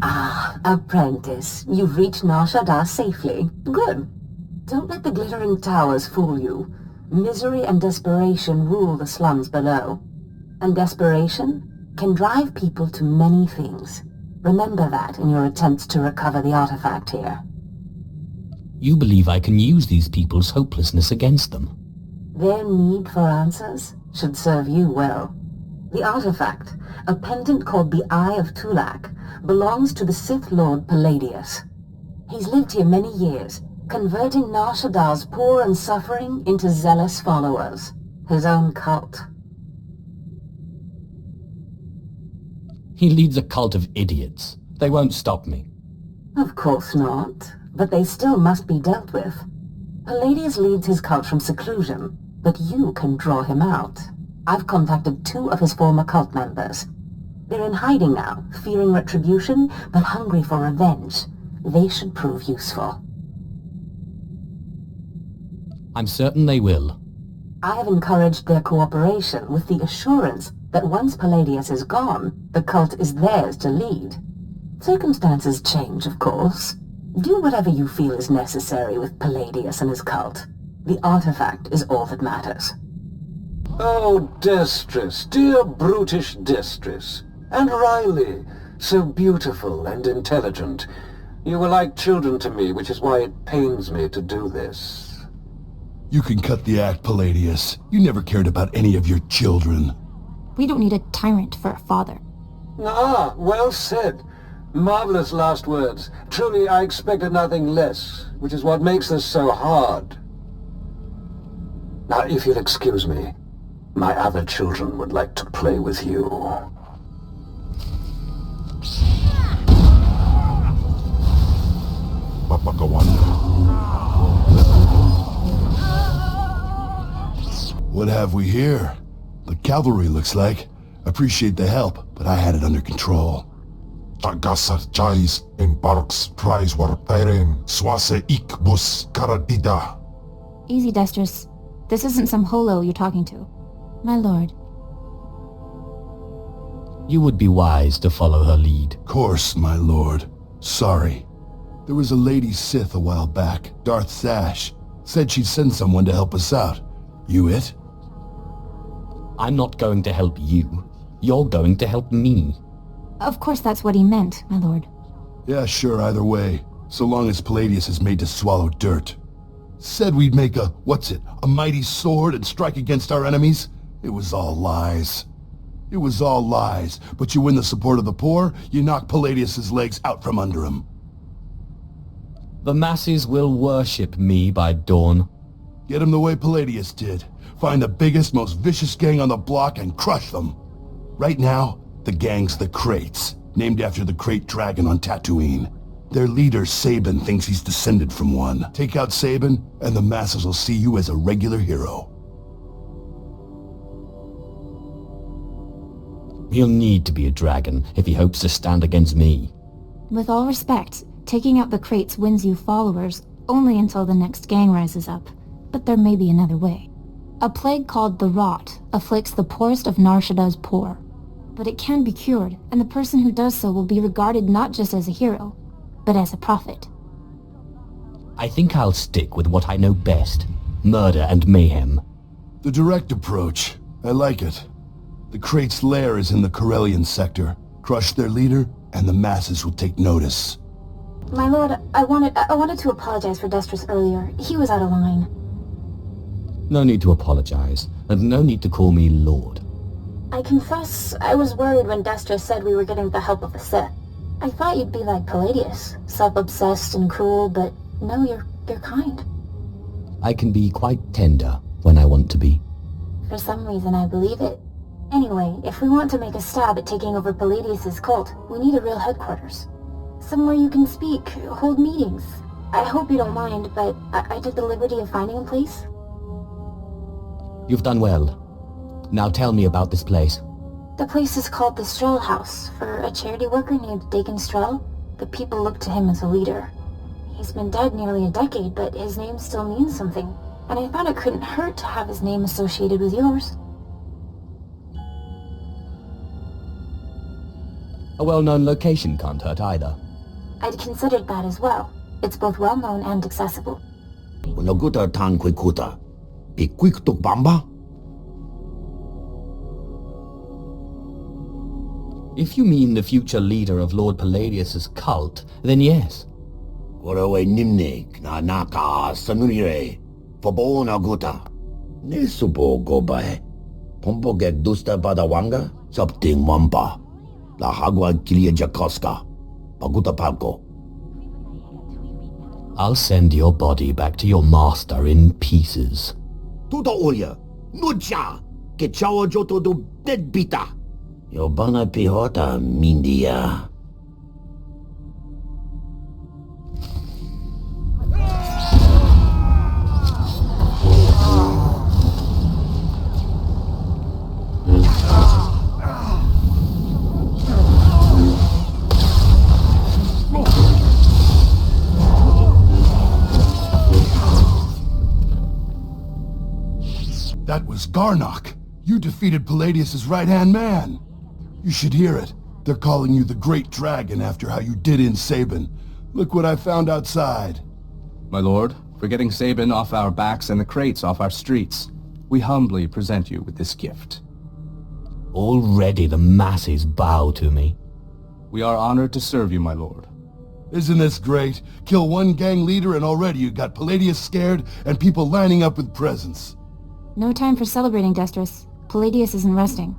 Ah, apprentice, you've reached Shaddaa safely. Good. Don't let the glittering towers fool you. Misery and desperation rule the slums below. And desperation can drive people to many things. Remember that in your attempts to recover the artifact here. You believe I can use these people's hopelessness against them? Their need for answers should serve you well. The artifact, a pendant called the Eye of Tulak, belongs to the Sith Lord Palladius. He's lived here many years, converting Shaddaa's poor and suffering into zealous followers. His own cult. He leads a cult of idiots. They won't stop me. Of course not, but they still must be dealt with. Palladius leads his cult from seclusion, but you can draw him out. I've contacted 2 of his former cult members. They're in hiding now, fearing retribution, but hungry for revenge. They should prove useful. I'm certain they will. I have encouraged their cooperation with the assurance that once Palladius is gone, the cult is theirs to lead. Circumstances change, of course. Do whatever you feel is necessary with Palladius and his cult. The artifact is all that matters. Oh, Destress, dear brutish Destress. And Riley, so beautiful and intelligent. You were like children to me, which is why it pains me to do this. You can cut the act, Palladius. You never cared about any of your children. We don't need a tyrant for a father. Ah, well said. Marvelous last words. Truly, I expected nothing less, which is what makes this so hard. Now, if you'll excuse me, my other children would like to play with you. What have we here? The cavalry, looks like. Appreciate the help, but I had it under control. Tagasar Jais embarks prize wartaren swase ikbus karadida. Easy, Destress. This isn't some holo you're talking to. My lord. You would be wise to follow her lead. Course, my lord. Sorry. There was a lady Sith a while back, Darth Sash. Said she'd send someone to help us out. You it? I'm not going to help you. You're going to help me. Of course that's what he meant, my lord. Yeah, sure, either way. So long as Palladius is made to swallow dirt. Said we'd make a mighty sword and strike against our enemies? It was all lies. It was all lies, but you win the support of the poor, you knock Palladius's legs out from under him. The masses will worship me by dawn. Get him the way Palladius did. Find the biggest, most vicious gang on the block and crush them. Right now, the gang's the Crates, named after the Crate Dragon on Tatooine. Their leader, Sabin, thinks he's descended from one. Take out Sabin, and the masses will see you as a regular hero. He'll need to be a dragon if he hopes to stand against me. With all respect, taking out the Crates wins you followers only until the next gang rises up. But there may be another way. A plague called the Rot afflicts the poorest of Nar Shaddaa's poor. But it can be cured, and the person who does so will be regarded not just as a hero, but as a prophet. I think I'll stick with what I know best. Murder and mayhem. The direct approach. I like it. The Crate's lair is in the Corellian sector. Crush their leader, and the masses will take notice. My lord, I wanted to apologize for Destress earlier. He was out of line. No need to apologize, and no need to call me Lord. I confess, I was worried when Destress said we were getting the help of the Sith. I thought you'd be like Palladius, self-obsessed and cruel, but no, you're kind. I can be quite tender when I want to be. For some reason, I believe it. Anyway, if we want to make a stab at taking over Palladius's cult, we need a real headquarters. Somewhere you can speak, hold meetings. I hope you don't mind, but I took the liberty of finding a place. You've done well. Now tell me about this place. The place is called the Strel House, for a charity worker named Dakin Strel. The people look to him as a leader. He's been dead nearly a decade, but his name still means something. And I thought it couldn't hurt to have his name associated with yours. A well-known location can't hurt either. I'd considered that as well. It's both well-known and accessible. Unaguta tan kuikuta. Ikuiktuk bamba? If you mean the future leader of Lord Palladius's cult, then yes. Korawe nimne na naka sanurire. Fabo naguta. Nesupo gobae. Pompo get dusta badawanga. Something mamba. La hagwa kilia jakoska. Paguta palko. I'll send your body back to your master in pieces. Tuta oya. Nucha. Que chawa joto do deadbita. Yobana pihota mindia. That was Garnock. You defeated Palladius's right-hand man. You should hear it. They're calling you the Great Dragon after how you did in Sabin. Look what I found outside. My lord, for getting Sabin off our backs and the crates off our streets, we humbly present you with this gift. Already the masses bow to me. We are honored to serve you, my lord. Isn't this great? Kill one gang leader and already you got Palladius scared and people lining up with presents. No time for celebrating, Destris. Palladius isn't resting.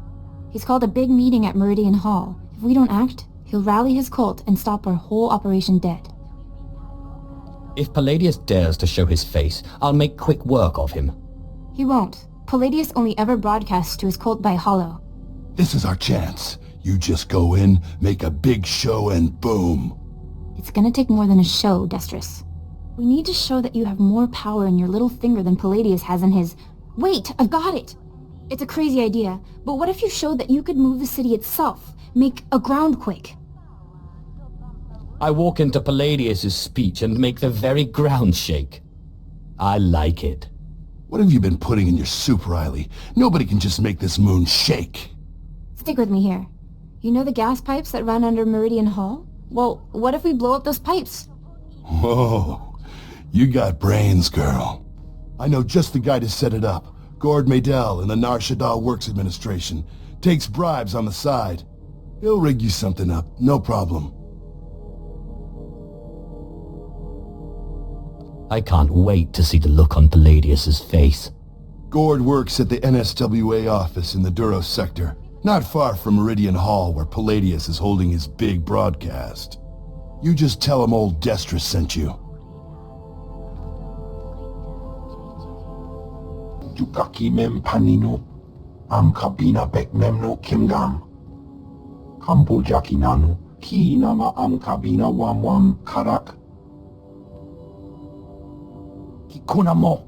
He's called a big meeting at Meridian Hall. If we don't act, he'll rally his cult and stop our whole operation dead. If Palladius dares to show his face, I'll make quick work of him. He won't. Palladius only ever broadcasts to his cult by hollow. This is our chance. You just go in, make a big show, and boom. It's gonna take more than a show, Destris. We need to show that you have more power in your little finger than Palladius has in his... Wait, I've got it! It's a crazy idea, but what if you showed that you could move the city itself? Make a groundquake? I walk into Palladius's speech and make the very ground shake. I like it. What have you been putting in your soup, Riley? Nobody can just make this moon shake. Stick with me here. You know the gas pipes that run under Meridian Hall? Well, what if we blow up those pipes? Whoa, you got brains, girl. I know just the guy to set it up. Gord Maydell in the Shaddaa Works Administration. Takes bribes on the side. He'll rig you something up, no problem. I can't wait to see the look on Palladius's face. Gord works at the NSWA office in the Duros sector, not far from Meridian Hall where Palladius is holding his big broadcast. You just tell him old Destris sent you. Jukaki mem panino, am kabina bek memno kimgam. Kampo jaki nanu, ki nama am kabina wam karak. Kikuna mo,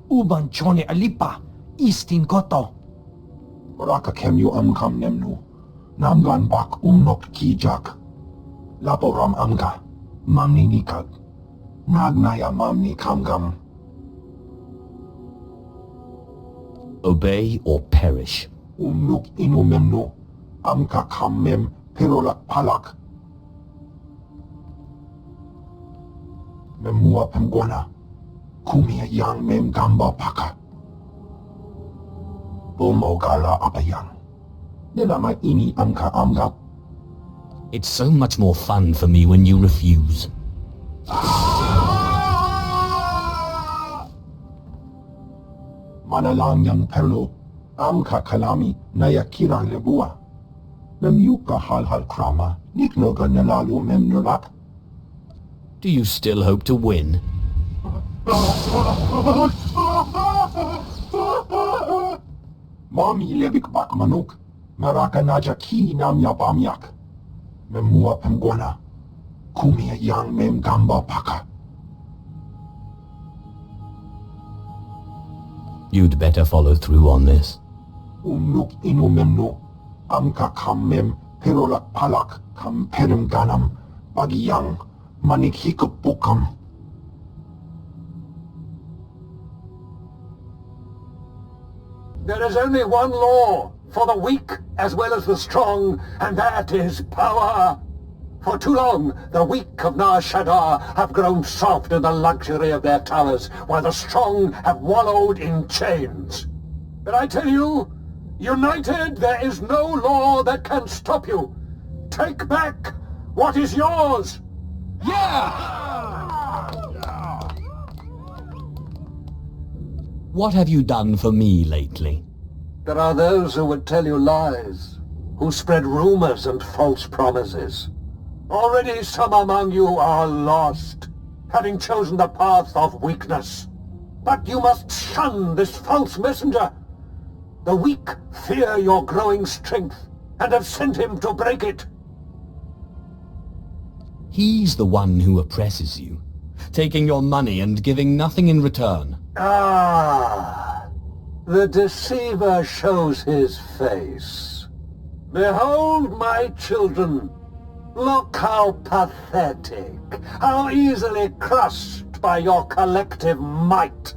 uban chone alipa, istin koto. Raka kemyu am kam nemnu, namgan bak umnok ki jak. Laboram amga, mamni nikag. Nagnaya mamni kamgam. Obey or perish. Umnuk inu memnu, amka kam mem perolak palak. Memua pemgona, kumia yang mem gamba paka. Bomogala apayang. Nilama ini amka amga. It's so much more fun for me when you refuse. Manalang yang perlo, amka kalami nayakirang lebua. Memyuka hal krama, niknoga nalalu memnulak. Do you still hope to win? Mami lebik bak manuk, maraka naja ki nam yabamyak. Memua pemgona, kumia yang mem gamba paka. You'd better follow through on this. Umnuk inu memnu, amka kam mem perolak palak kam perem ganam, bagiyang manik hikup bukam. There is only one law, for the weak as well as the strong, and that is power. For too long, the weak of Nar Shaddaa have grown soft in the luxury of their towers, while the strong have wallowed in chains. But I tell you, united, there is no law that can stop you. Take back what is yours! What have you done for me lately? There are those who would tell you lies, who spread rumors and false promises. Already some among you are lost, having chosen the path of weakness. But you must shun this false messenger. The weak fear your growing strength, and have sent him to break it. He's the one who oppresses you, taking your money and giving nothing in return. Ah, the deceiver shows his face. Behold, my children. Look how pathetic, how easily crushed by your collective might.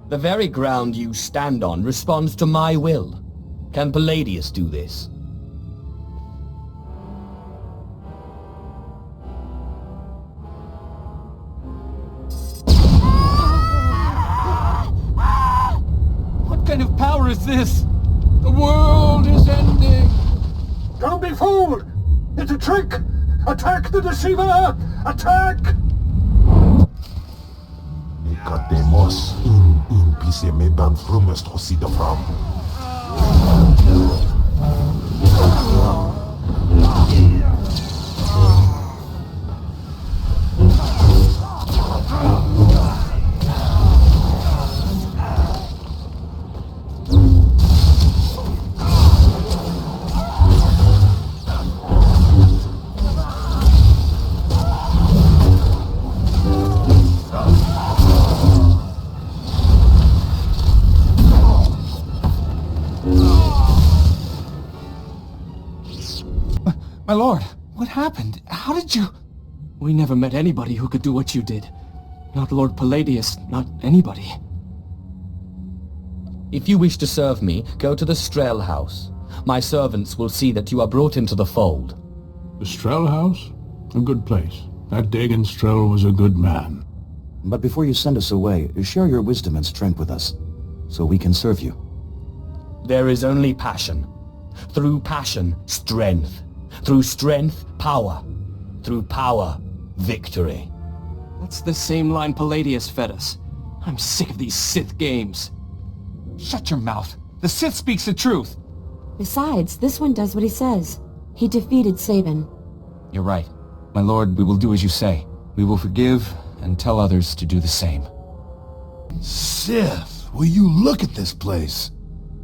The very ground you stand on responds to my will. Can Palladius do this? What kind of power is this? The world is ending! Don't be fooled! It's a trick! Attack the deceiver! Attack! Nikademos pise me ban frumest hosida fram. My lord, what happened? How did you... We never met anybody who could do what you did. Not Lord Palladius, not anybody. If you wish to serve me, go to the Strel house. My servants will see that you are brought into the fold. The Strel house? A good place. That Dagon Strel was a good man. But before you send us away, share your wisdom and strength with us, so we can serve you. There is only passion. Through passion, strength. Through strength, power. Through power, victory. That's the same line Palladius fed us. I'm sick of these Sith games. Shut your mouth. The Sith speaks the truth. Besides, this one does what he says. He defeated Sabin. You're right. My lord, we will do as you say. We will forgive and tell others to do the same. Sith, will you look at this place?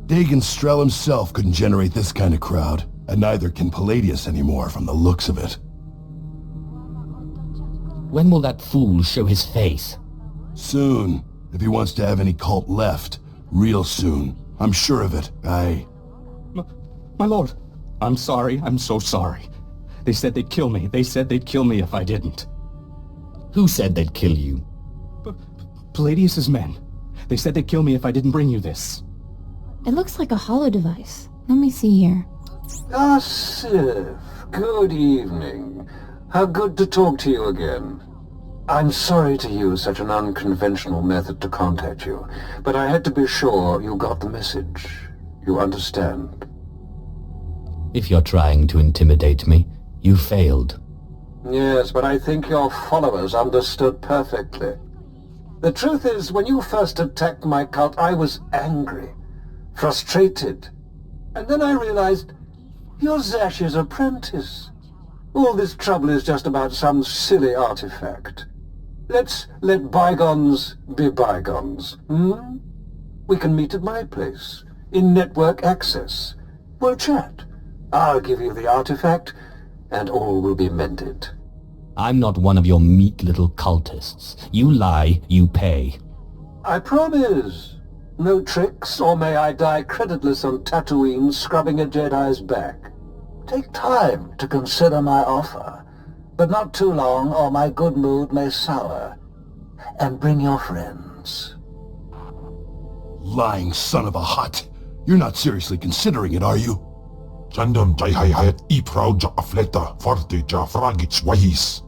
Dagon Strel himself couldn't generate this kind of crowd, and neither can Palladius anymore from the looks of it. When will that fool show his face? Soon, if he wants to have any cult left. Real soon. I'm sure of it. My lord, I'm sorry. I'm so sorry. They said they'd kill me. They said they'd kill me if I didn't. Who said they'd kill you? Palladius's men. They said they'd kill me if I didn't bring you this. It looks like a hollow device. Let me see here. Ah, Sif. Good evening. How good to talk to you again. I'm sorry to use such an unconventional method to contact you, but I had to be sure you got the message. You understand? If you're trying to intimidate me, you failed. Yes, but I think your followers understood perfectly. The truth is, when you first attacked my cult, I was angry, frustrated. And then I realized, you're Zash's apprentice. All this trouble is just about some silly artifact. Let's let bygones be bygones, hmm? We can meet at my place, in network access. We'll chat. I'll give you the artifact, and all will be mended. I'm not one of your meek little cultists. You lie, you pay. I promise. No tricks, or may I die creditless on Tatooine scrubbing a Jedi's back. Take time to consider my offer, but not too long or my good mood may sour. And bring your friends. Lying son of a hut. You're not seriously considering it, are you? Jandam jai hai hayat I proud ja afleta forte ja fragits wahis.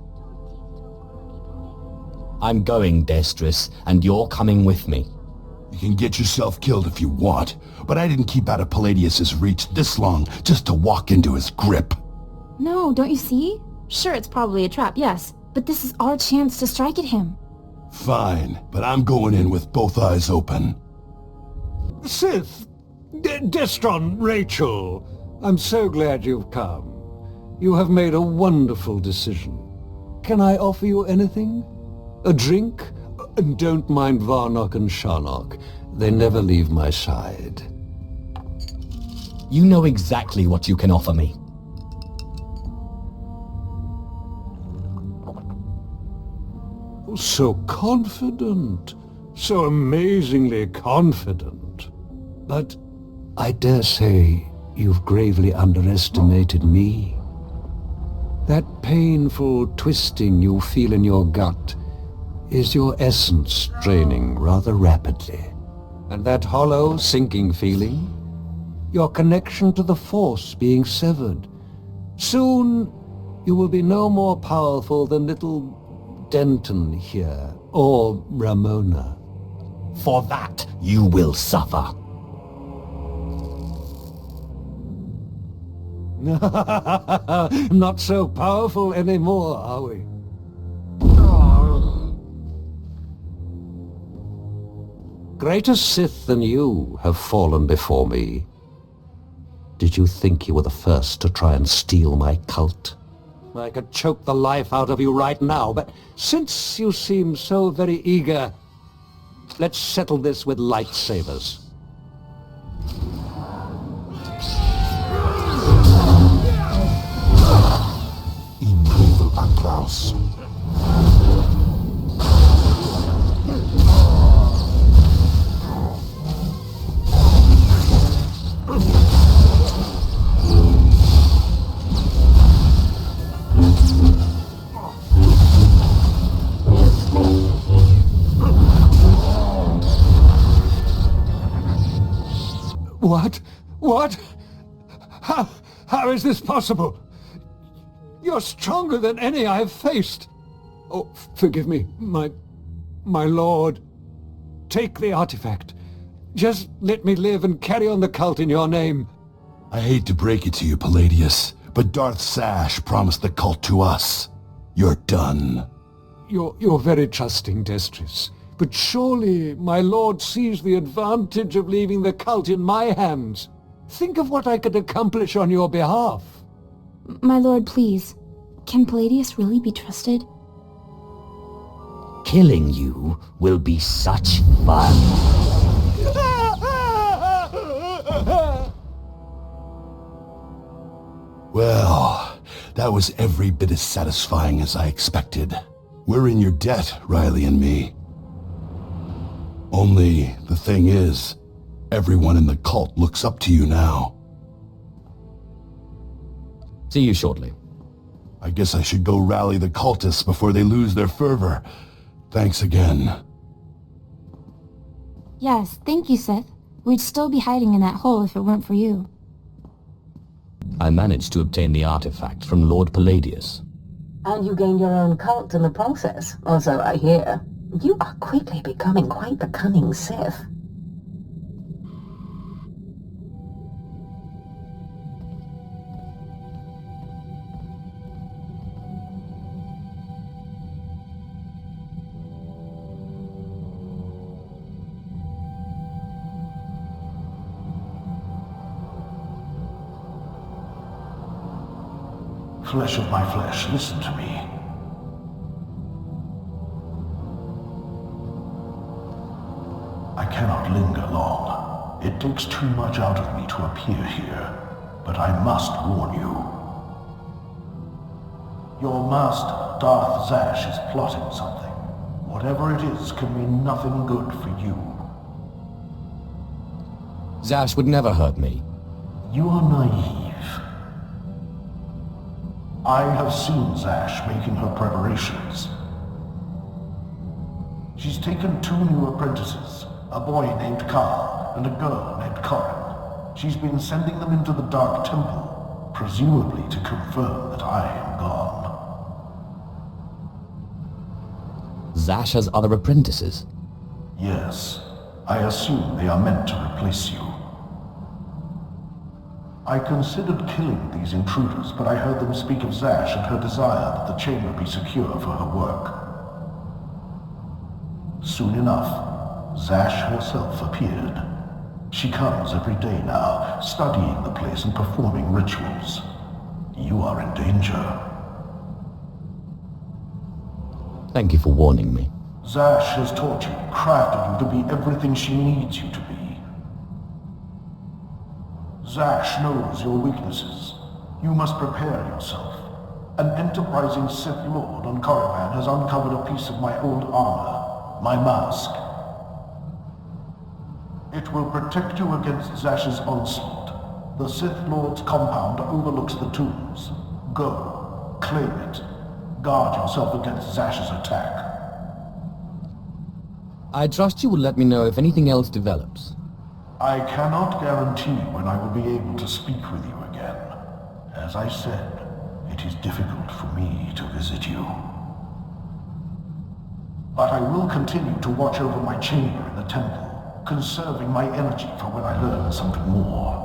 I'm going, Destris, and you're coming with me. You can get yourself killed if you want, but I didn't keep out of Palladius's reach this long just to walk into his grip. No, don't you see? Sure, it's probably a trap, yes, but this is our chance to strike at him. Fine, but I'm going in with both eyes open. Sith, Destron, Rachel, I'm so glad you've come. You have made a wonderful decision. Can I offer you anything? A drink? And don't mind Varnock and Sharnock. They never leave my side. You know exactly what you can offer me. So confident. So amazingly confident. But I dare say you've gravely underestimated me. That painful twisting you feel in your gut is your essence draining rather rapidly. And that hollow, sinking feeling? Your connection to the Force being severed. Soon, you will be no more powerful than little Denton here, or Ramona. For that, you will suffer. Not so powerful anymore, are we? Greater Sith than you have fallen before me. Did you think you were the first to try and steal my cult? I could choke the life out of you right now, but since you seem so very eager, let's settle this with lightsabers. In Gravel and Klaus. What? What? How is this possible? You're stronger than any I have faced. Oh, forgive me, my lord. Take the artifact. Just let me live and carry on the cult in your name. I hate to break it to you, Palladius, but Darth Sash promised the cult to us. You're done. You're very trusting, Destris. But surely my lord sees the advantage of leaving the cult in my hands. Think of what I could accomplish on your behalf. My lord, please. Can Palladius really be trusted? Killing you will be such fun. Well, that was every bit as satisfying as I expected. We're in your debt, Riley and me. Only, the thing is, everyone in the cult looks up to you now. See you shortly. I guess I should go rally the cultists before they lose their fervor. Thanks again. Yes, thank you, Sith. We'd still be hiding in that hole if it weren't for you. I managed to obtain the artifact from Lord Palladius. And you gained your own cult in the process, or so I hear. You are quickly becoming quite the cunning Sith. Flesh of my flesh, listen to me. I cannot linger long. It takes too much out of me to appear here, but I must warn you. Your master, Darth Zash, is plotting something. Whatever it is can mean nothing good for you. Zash would never hurt me. You are naive. I have seen Zash making her preparations. She's taken 2 new apprentices, a boy named Carl and a girl named Corin. She's been sending them into the Dark Temple, presumably to confirm that I am gone. Zash has other apprentices? Yes. I assume they are meant to replace you. I considered killing these intruders, but I heard them speak of Zash and her desire that the chamber be secure for her work. Soon enough, Zash herself appeared. She comes every day now, studying the place and performing rituals. You are in danger. Thank you for warning me. Zash has taught you, crafted you to be everything she needs you to be. Zash knows your weaknesses. You must prepare yourself. An enterprising Sith Lord on Korriban has uncovered a piece of my old armor, my mask. It will protect you against Zash's onslaught. The Sith Lord's compound overlooks the tombs. Go, claim it. Guard yourself against Zash's attack. I trust you will let me know if anything else develops. I cannot guarantee when I will be able to speak with you again. As I said, it is difficult for me to visit you. But I will continue to watch over my chamber in the temple, conserving my energy for when I learn something more.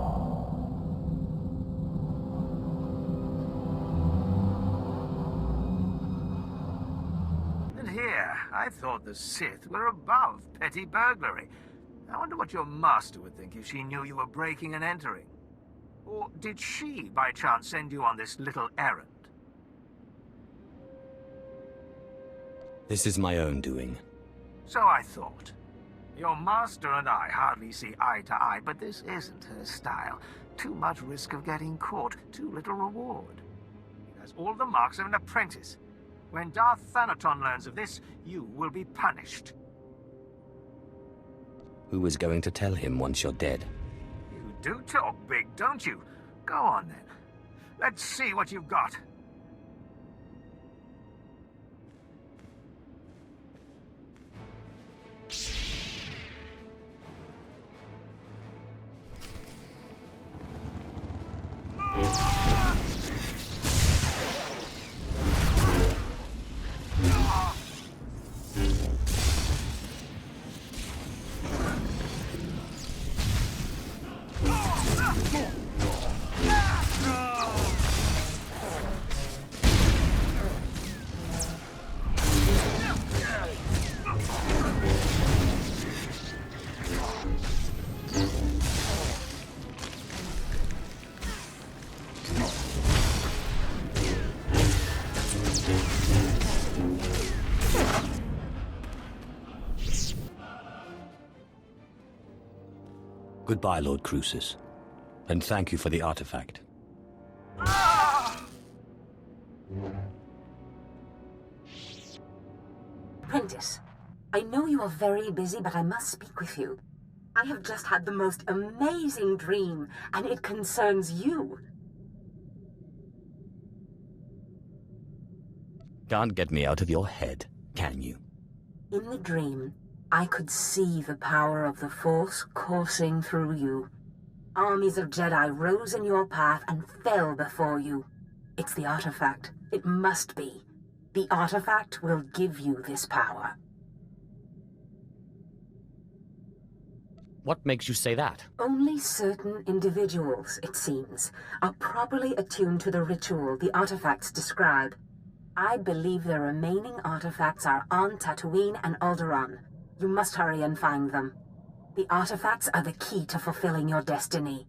And here, I thought the Sith were above petty burglary. I wonder what your master would think if she knew you were breaking and entering. Or did she, by chance, send you on this little errand? This is my own doing. So I thought. Your master and I hardly see eye to eye, but this isn't her style. Too much risk of getting caught, too little reward. It has all the marks of an apprentice. When Darth Thanaton learns of this, you will be punished. Who is going to tell him once you're dead? You do talk big, don't you? Go on then. Let's see what you've got. Goodbye, Lord Crucis. And thank you for the artifact. Apprentice, I know you are very busy, but I must speak with you. I have just had the most amazing dream, and it concerns you. Can't get me out of your head, can you? In the dream, I could see the power of the Force coursing through you. Armies of Jedi rose in your path and fell before you. It's the artifact. It must be. The artifact will give you this power. What makes you say that? Only certain individuals, it seems, are properly attuned to the ritual the artifacts describe. I believe the remaining artifacts are on Tatooine and Alderaan. You must hurry and find them. The artifacts are the key to fulfilling your destiny.